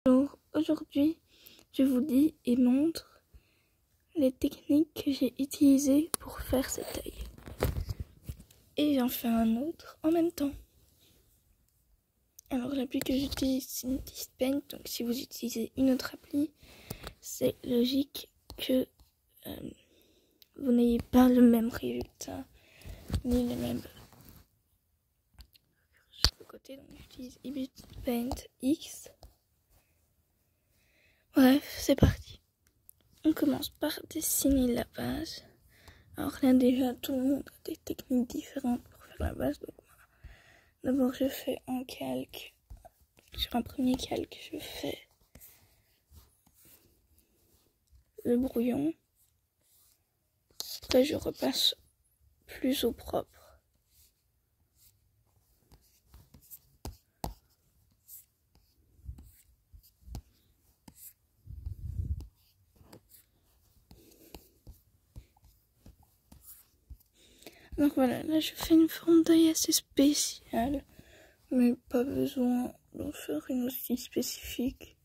Alors aujourd'hui, je vous dis et montre les techniques que j'ai utilisées pour faire cet œil. Et j'en fais un autre en même temps. Alors l'appli que j'utilise c'est Dispaint, donc si vous utilisez une autre appli, c'est logique que vous n'ayez pas le même résultat, ni les mêmes sur le côté. Donc j'utilise Dispaint X. Bref, c'est parti. On commence par dessiner la base. Alors là déjà tout le monde a des techniques différentes pour faire la base. Donc d'abord je fais un calque. Sur un premier calque je fais le brouillon. Après je repasse plus au propre. Donc voilà, là je fais une forme d'œil assez spéciale, mais pas besoin d'en faire une aussi spécifique.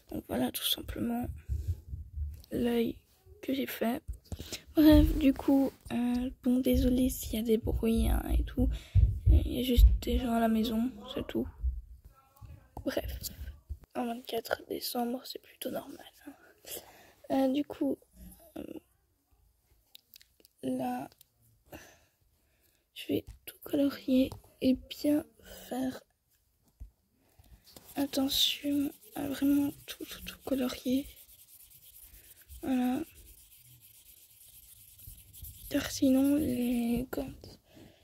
Donc voilà tout simplement l'œil que j'ai fait. Bref, du coup, bon désolé s'il y a des bruits hein, et tout, il y a juste des gens à la maison, c'est tout. Bref, en 24 décembre c'est plutôt normal. Hein. Du coup, là, je vais tout colorier et bien faire attention à vraiment tout colorier. Voilà. Car sinon, quand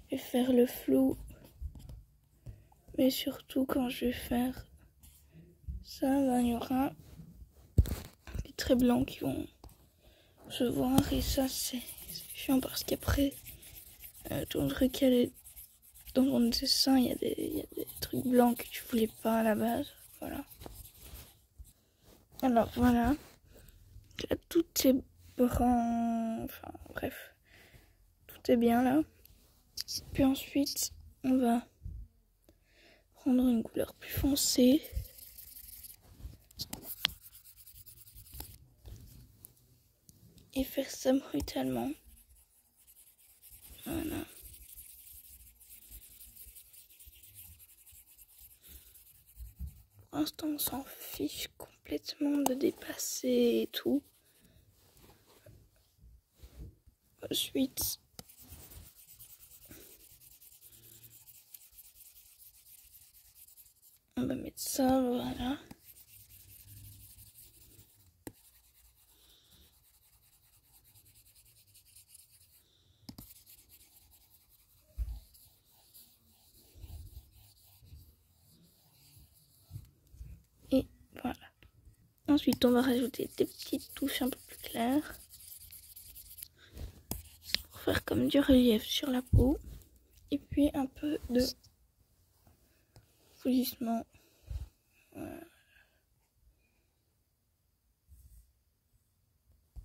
je vais faire le flou, mais surtout quand je vais faire ça, ben, il y aura des traits blancs qui vont se voir et ça c'est chiant parce qu'après, ton truc dans ton dessin, il y a des trucs blancs que tu voulais pas à la base. Voilà. Alors voilà. Là, tout est brun. Enfin bref. Tout est bien là. Puis ensuite, on va prendre une couleur plus foncée. Et faire ça brutalement. Voilà. Pour l'instant, on s'en fiche complètement de dépasser et tout. Ensuite, on va mettre ça, voilà. Et voilà. Ensuite, on va rajouter des petites touches un peu plus claires. Pour faire comme du relief sur la peau. Et puis un peu de foulissement.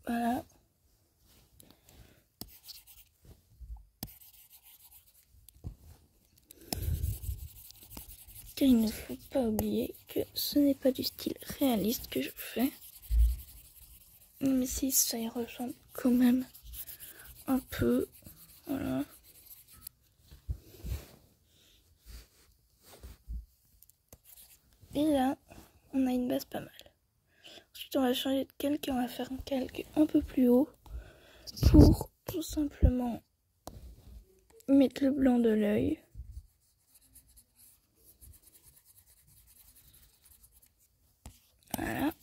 Voilà. Car il ne faut pas oublier que ce n'est pas du style réaliste que je fais. Mais si ça y ressemble quand même un peu. Voilà. Et là, on a une base pas mal. Ensuite, on va changer de calque et on va faire un calque un peu plus haut pour tout simplement mettre le blanc de l'œil. Voilà.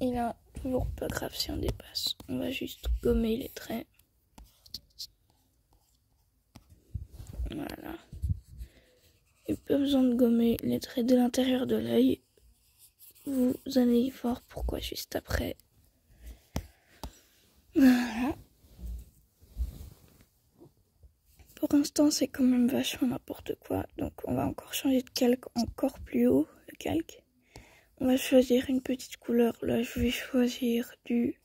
Et là, toujours pas grave si on dépasse. On va juste gommer les traits. Voilà. Et pas besoin de gommer les traits de l'intérieur de l'œil. Vous allez y voir pourquoi juste après. Voilà. Pour l'instant, c'est quand même vachement n'importe quoi. Donc, on va encore changer de calque encore plus haut, le calque. On va choisir une petite couleur. Là, je vais choisir du...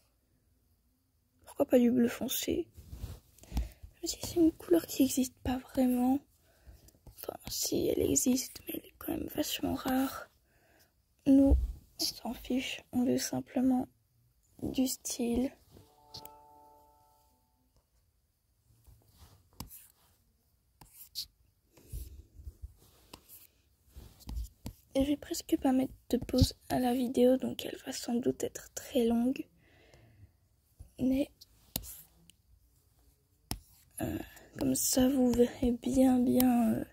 Pourquoi pas du bleu foncé? Même si c'est une couleur qui n'existe pas vraiment. Enfin, si, elle existe, mais elle est quand même vachement rare. Nous, on s'en fiche, on veut simplement du style. Et je vais presque pas mettre de pause à la vidéo, donc elle va sans doute être très longue. Mais comme ça, vous verrez bien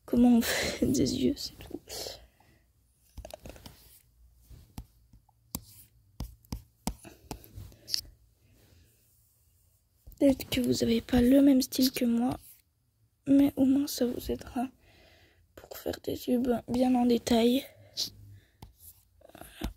comment on fait des yeux, c'est tout. Peut-être que vous n'avez pas le même style que moi, mais au moins ça vous aidera pour faire des yeux bien en détail. Voilà.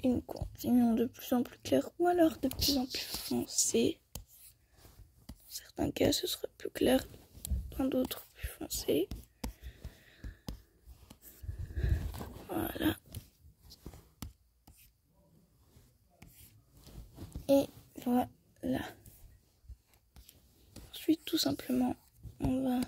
Et nous continuons de plus en plus clair ou alors de plus en plus foncé. Dans certains cas, ce sera plus clair, dans d'autres plus foncé. Voilà. Et voilà. Ensuite, tout simplement, on va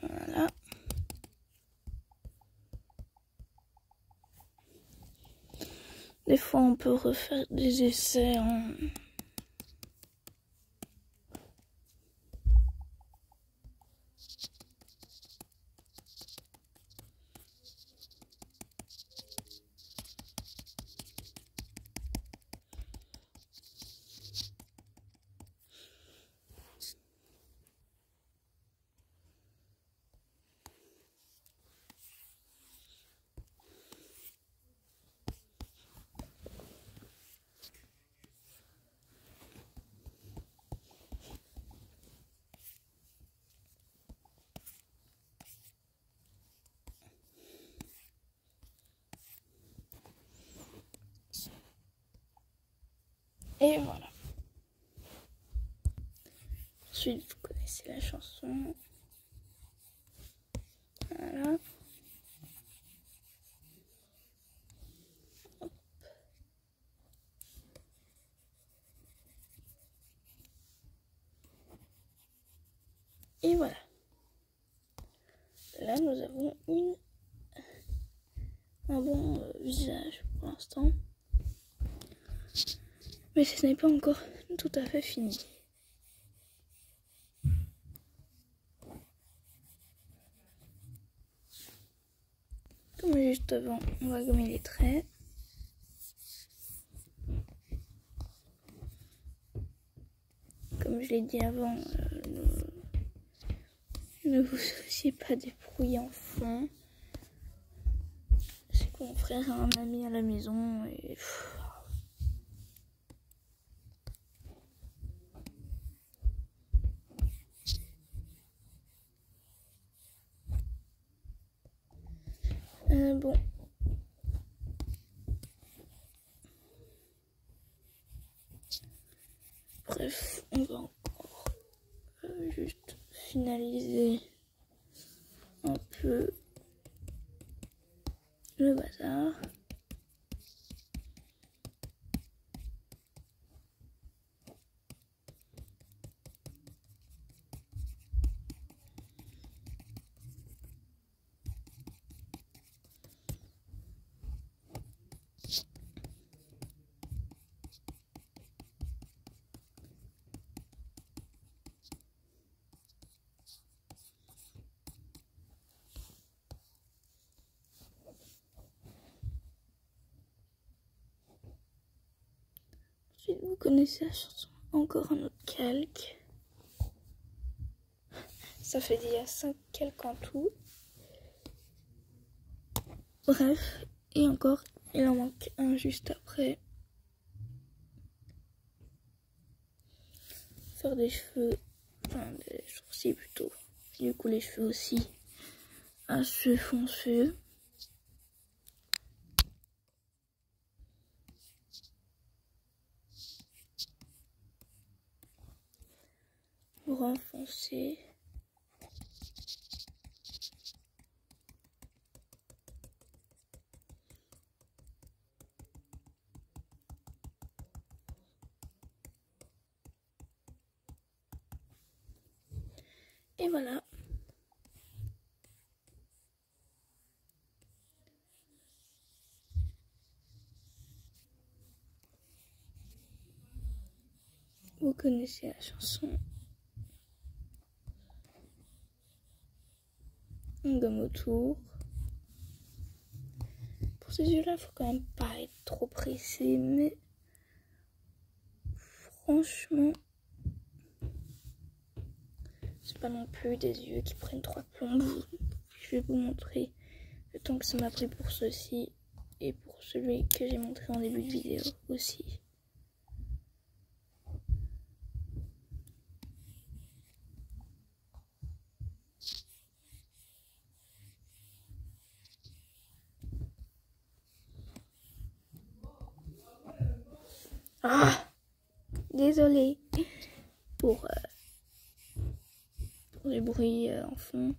voilà. Des fois, on peut refaire des essais en... Et voilà. Ensuite, vous connaissez la chanson. Voilà. Hop. Et voilà. Là, nous avons un bon visage pour l'instant. Mais ce n'est pas encore tout à fait fini. Comme juste avant, on va gommer les traits. Comme je l'ai dit avant, ne vous souciez pas des bruits en fond. C'est que mon frère a un ami à la maison et... Bon. Bref, on va encore juste finaliser un peu le bazar. Ensuite, vous connaissez la chanson Encore un autre calque. Ça fait déjà 5 calques en tout. Bref, et encore, il en manque un juste après. Faire des cheveux, enfin des sourcils plutôt. Du coup, les cheveux aussi. assez foncé. Brun foncé. Et voilà. Vous connaissez la chanson. On gomme autour. Pour ces yeux-là, il faut quand même pas être trop pressé, mais franchement, c'est pas non plus des yeux qui prennent 3 plombes. Je vais vous montrer le temps que ça m'a pris pour ceci et pour celui que j'ai montré en début de vidéo aussi. Ah, désolée pour les bruits en fond.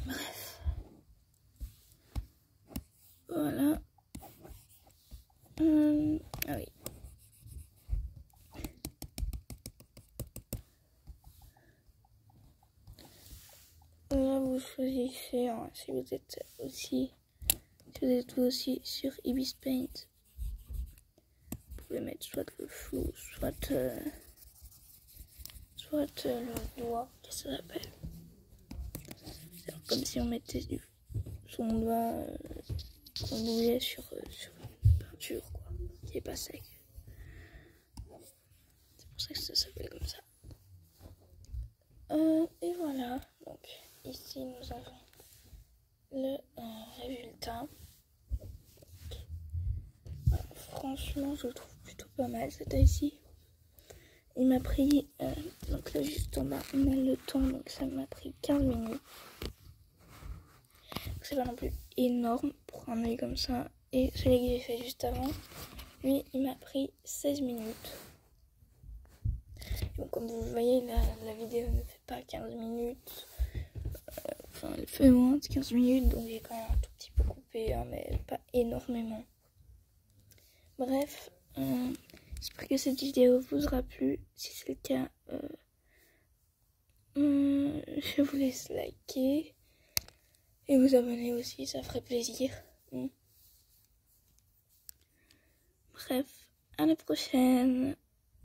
Bref. Voilà. Ah oui. Là, vous choisissez hein, si vous êtes vous aussi sur Ibis Paint. Vous pouvez mettre soit le flou, soit le doigt, qu'est-ce que ça s'appelle. C'est comme si on mettait son doigt qu'on bouillait sur une peinture quoi, qui est pas sec. C'est pour ça que ça s'appelle comme ça. Et voilà, donc ici nous avons le résultat. Voilà, franchement, je le trouve plutôt pas mal cet œil-ci. Il m'a pris, donc là juste en bas, on a le temps, donc ça m'a pris 15 minutes. C'est pas non plus énorme pour un œil comme ça. Et celui que j'ai fait juste avant, lui, il m'a pris 16 minutes. Donc comme vous voyez, la vidéo ne fait pas 15 minutes. Enfin, elle fait moins de 15 minutes, donc j'ai quand même un tout petit peu coupé, hein, mais pas énormément. Bref, j'espère que cette vidéo vous aura plu. Si c'est le cas, je vous laisse liker et vous abonner aussi, ça ferait plaisir. Bref, à la prochaine.